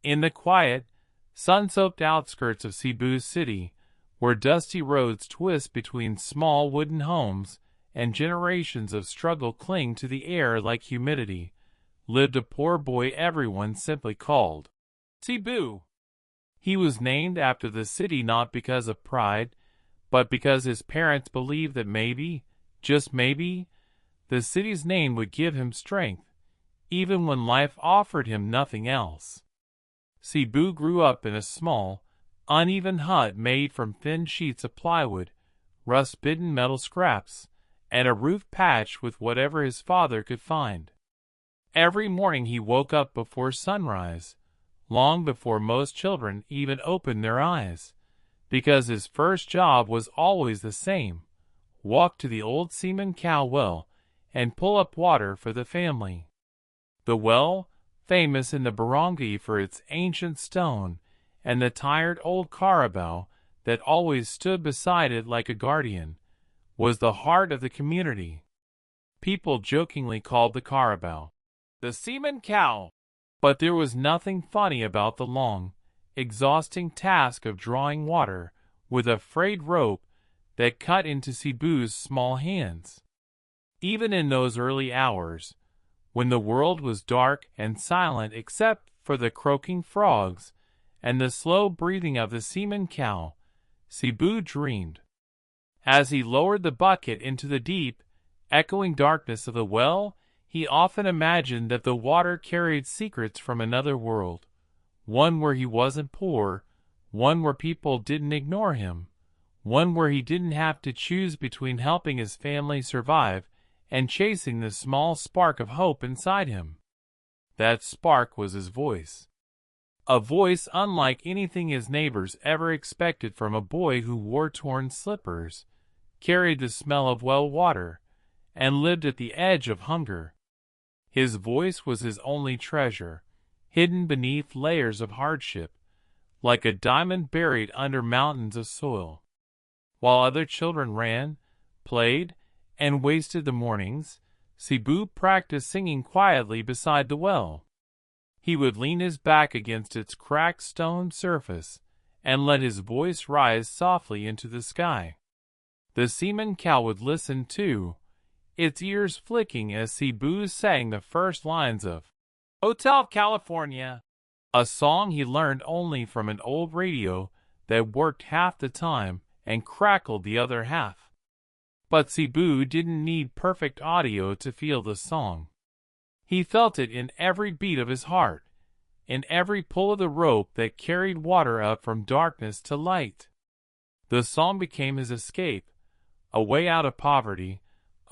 In the quiet, sun-soaked outskirts of Cebu City, where dusty roads twist between small wooden homes and generations of struggle cling to the air like humidity, lived a poor boy everyone simply called Cebu. He was named after the city not because of pride, but because his parents believed that maybe, just maybe, the city's name would give him strength, even when life offered him nothing else. Cebu grew up in a small, uneven hut made from thin sheets of plywood, rust-bitten metal scraps, and a roof patched with whatever his father could find. Every morning he woke up before sunrise, long before most children even opened their eyes, because his first job was always the same: walk to the old Cemon cow well and pull up water for the family. The well, famous in the barangay for its ancient stone and the tired old carabao that always stood beside it like a guardian, was the heart of the community. People jokingly called the carabao the Cemon cow, but there was nothing funny about the long, exhausting task of drawing water with a frayed rope that cut into Cebu's small hands. Even in those early hours, when the world was dark and silent except for the croaking frogs and the slow breathing of the Cemon cow, Cebu dreamed. As he lowered the bucket into the deep, echoing darkness of the well, he often imagined that the water carried secrets from another world, one where he wasn't poor, one where people didn't ignore him, one where he didn't have to choose between helping his family survive and chasing the small spark of hope inside him. That spark was his voice. A voice unlike anything his neighbors ever expected from a boy who wore torn slippers, carried the smell of well water, and lived at the edge of hunger. His voice was his only treasure, hidden beneath layers of hardship, like a diamond buried under mountains of soil. While other children ran, played, and wasted the mornings, Cebu practiced singing quietly beside the well. He would lean his back against its cracked stone surface and let his voice rise softly into the sky. The Cemon cow would listen too, its ears flicking as Cebu sang the first lines of Hotel California, a song he learned only from an old radio that worked half the time and crackled the other half. But Cebu didn't need perfect audio to feel the song. He felt it in every beat of his heart, in every pull of the rope that carried water up from darkness to light. The song became his escape, a way out of poverty,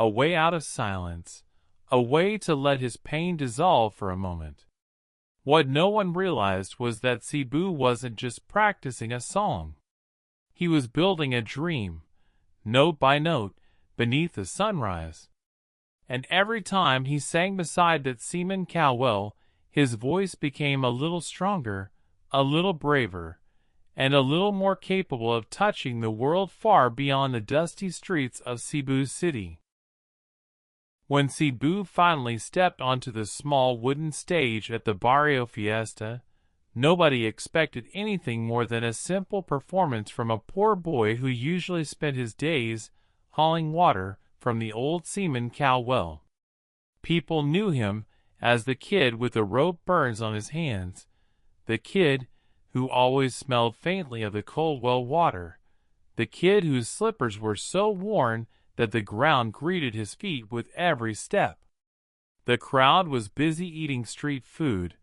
a way out of silence, a way to let his pain dissolve for a moment. What no one realized was that Cebu wasn't just practicing a song. He was building a dream, note by note, beneath the sunrise. And every time he sang beside that Cemon cow well, his voice became a little stronger, a little braver, and a little more capable of touching the world far beyond the dusty streets of Cebu City. When Cebu finally stepped onto the small wooden stage at the barrio fiesta, nobody expected anything more than a simple performance from a poor boy who usually spent his days hauling water from the old Cemon cow well. People knew him as the kid with the rope burns on his hands, the kid who always smelled faintly of the cold well water, the kid whose slippers were so worn that the ground greeted his feet with every step. The crowd was busy eating street food,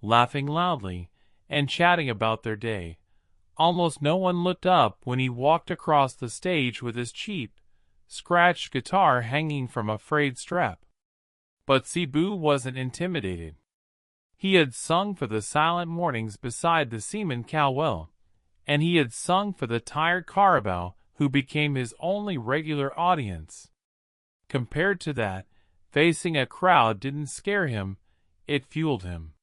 laughing loudly, and chatting about their day. Almost no one looked up when he walked across the stage with his cheap, scratched guitar hanging from a frayed strap. But Cebu wasn't intimidated. He had sung for the silent mornings beside the Cemon cow well, and he had sung for the tired carabao who became his only regular audience. Compared to that, facing a crowd didn't scare him, it fueled him.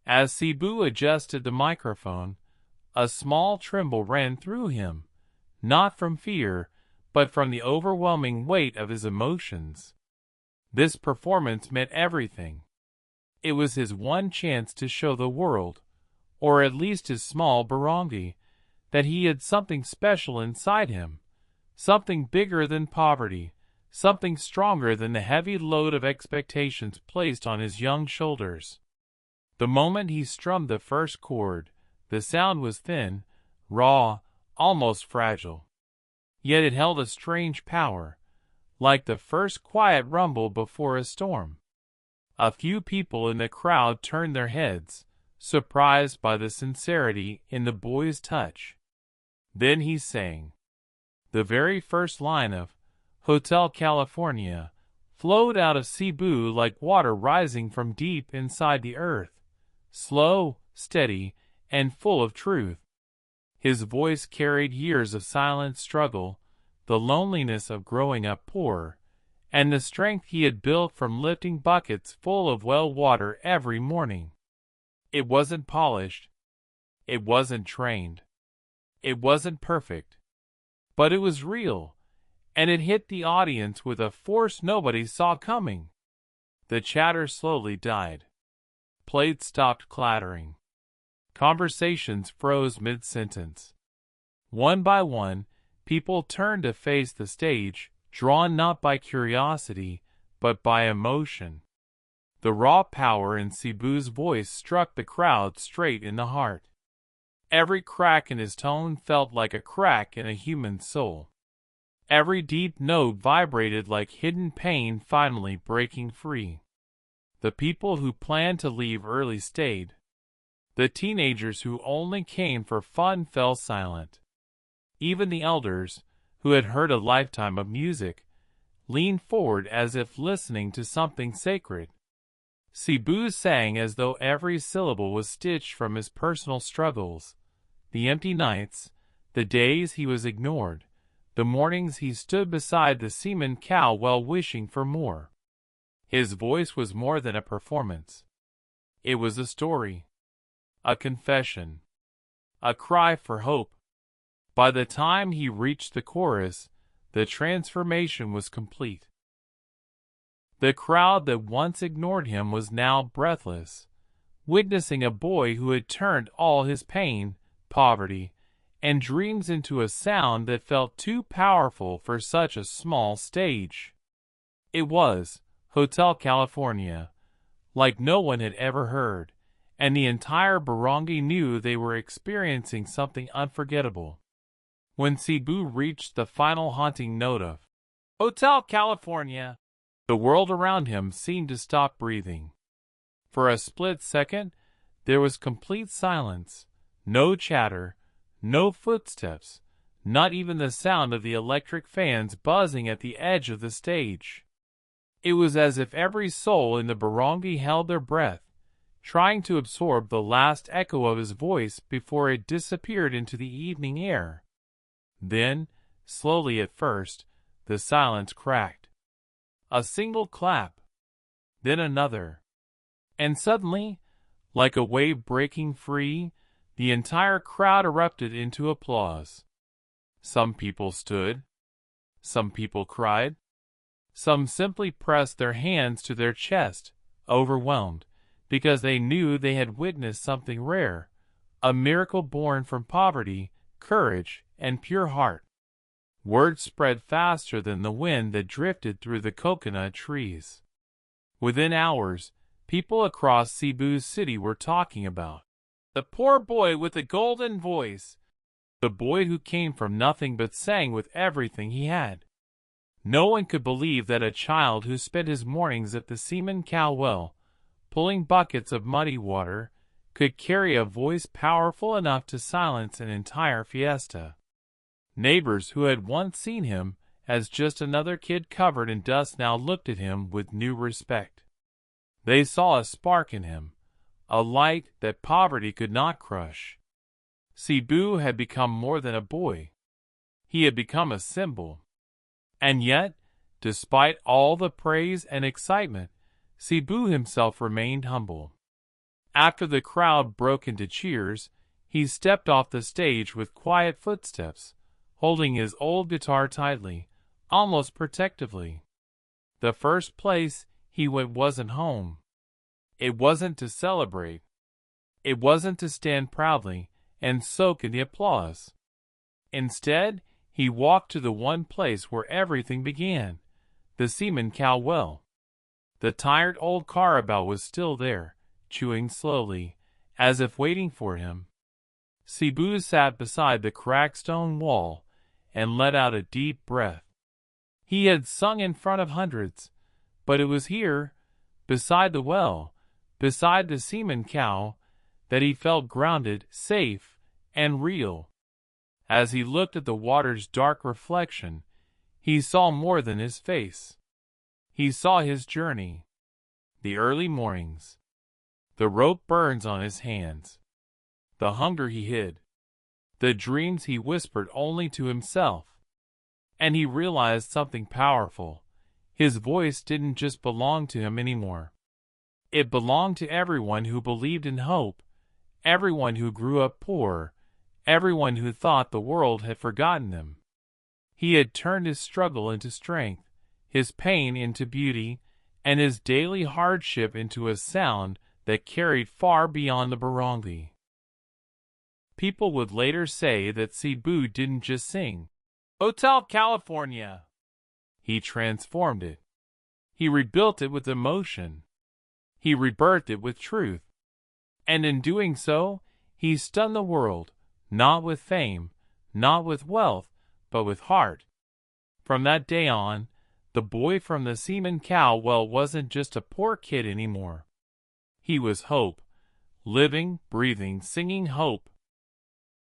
As Cebu adjusted the microphone, a small tremble ran through him, not from fear, but from the overwhelming weight of his emotions. This performance meant everything. It was his one chance to show the world, or at least his small barangay, that he had something special inside him, something bigger than poverty, something stronger than the heavy load of expectations placed on his young shoulders. The moment he strummed the first chord, the sound was thin, raw, almost fragile. Yet it held a strange power, like the first quiet rumble before a storm. A few people in the crowd turned their heads, surprised by the sincerity in the boy's touch. Then he sang. The very first line of Hotel California flowed out of Cebu like water rising from deep inside the earth, slow, steady, and full of truth. His voice carried years of silent struggle, the loneliness of growing up poor, and the strength he had built from lifting buckets full of well water every morning. It wasn't polished. It wasn't trained. It wasn't perfect. But it was real, and it hit the audience with a force nobody saw coming. The chatter slowly died. Plates stopped clattering. Conversations froze mid-sentence. One by one, people turned to face the stage, drawn not by curiosity, but by emotion. The raw power in Cebu's voice struck the crowd straight in the heart. Every crack in his tone felt like a crack in a human soul. Every deep note vibrated like hidden pain finally breaking free. The people who planned to leave early stayed. The teenagers who only came for fun fell silent. Even the elders, who had heard a lifetime of music, leaned forward as if listening to something sacred. Cebu sang as though every syllable was stitched from his personal struggles. The empty nights, the days he was ignored, the mornings he stood beside the Cemon cow well wishing for more. His voice was more than a performance. It was a story, a confession, a cry for hope. By the time he reached the chorus, the transformation was complete. The crowd that once ignored him was now breathless, witnessing a boy who had turned all his pain, poverty, and dreams into a sound that felt too powerful for such a small stage. It was Hotel California, like no one had ever heard, and the entire barangay knew they were experiencing something unforgettable. When Cebu reached the final haunting note of Hotel California, the world around him seemed to stop breathing. For a split second, there was complete silence, no chatter, no footsteps, not even the sound of the electric fans buzzing at the edge of the stage. It was as if every soul in the barangay held their breath, trying to absorb the last echo of his voice before it disappeared into the evening air. Then, slowly at first, the silence cracked. A single clap, then another. And suddenly, like a wave breaking free, the entire crowd erupted into applause. Some people stood. Some people cried. Some simply pressed their hands to their chest, overwhelmed, because they knew they had witnessed something rare, a miracle born from poverty, courage, and pure heart. Word spread faster than the wind that drifted through the coconut trees. Within hours, people across Cebu City were talking about the poor boy with the golden voice, the boy who came from nothing but sang with everything he had. No one could believe that a child who spent his mornings at the Cemon cow well, pulling buckets of muddy water, could carry a voice powerful enough to silence an entire fiesta. Neighbors who had once seen him as just another kid covered in dust now looked at him with new respect. They saw a spark in him, a light that poverty could not crush. Cebu had become more than a boy. He had become a symbol. And yet, despite all the praise and excitement, Cebu himself remained humble. After the crowd broke into cheers, he stepped off the stage with quiet footsteps, holding his old guitar tightly, almost protectively. The first place he went wasn't home. It wasn't to celebrate. It wasn't to stand proudly and soak in the applause. Instead, he walked to the one place where everything began, the Cemon cow well. The tired old carabao was still there, chewing slowly, as if waiting for him. Cebu sat beside the cracked stone wall and let out a deep breath. He had sung in front of hundreds, but it was here, beside the well, beside the Cemon cow, that he felt grounded, safe, and real. As he looked at the water's dark reflection, he saw more than his face. He saw his journey. The early mornings. The rope burns on his hands. The hunger he hid. The dreams he whispered only to himself. And he realized something powerful. His voice didn't just belong to him anymore. It belonged to everyone who believed in hope, everyone who grew up poor, everyone who thought the world had forgotten them. He had turned his struggle into strength, his pain into beauty, and his daily hardship into a sound that carried far beyond the barangay. People would later say that Cebu didn't just sing Hotel California. He transformed it. He rebuilt it with emotion. He rebirthed it with truth. And in doing so, he stunned the world, not with fame, not with wealth, but with heart. From that day on, the boy from the Cemon cow well wasn't just a poor kid anymore. He was hope, living, breathing, singing hope,